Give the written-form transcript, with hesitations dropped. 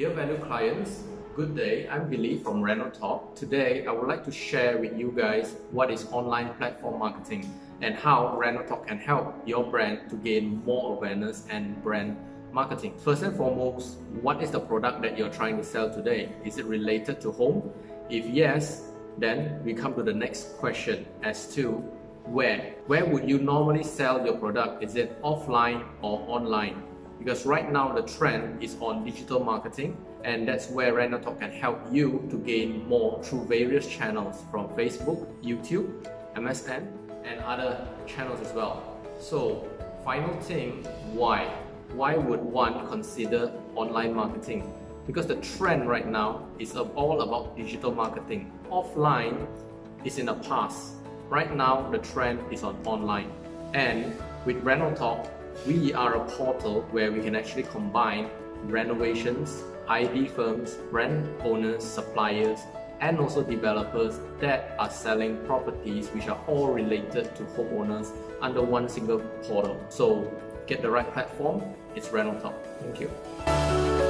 Dear valued clients, good day. I'm Billy from Renotalk. Today, I would like to share with you guys what is online platform marketing and how Renotalk can help your brand to gain more awareness and brand marketing. First and foremost, what is the product that you're trying to sell today? Is it related to home? If yes, then we come to the next question as to where. Where would you normally sell your product? Is it offline or online? Because right now the trend is on digital marketing, and that's where Renotalk can help you to gain more through various channels from Facebook, YouTube, MSN, and other channels as well. So, final thing, why? Why would one consider online marketing? Because the trend right now is all about digital marketing. Offline is in the past. Right now, the trend is on online. And with Renotalk, we are a portal where we can actually combine renovations, ID firms, brand owners, suppliers, and also developers that are selling properties which are all related to homeowners under one single portal. So get the right platform, it's Renotalk. Thank you.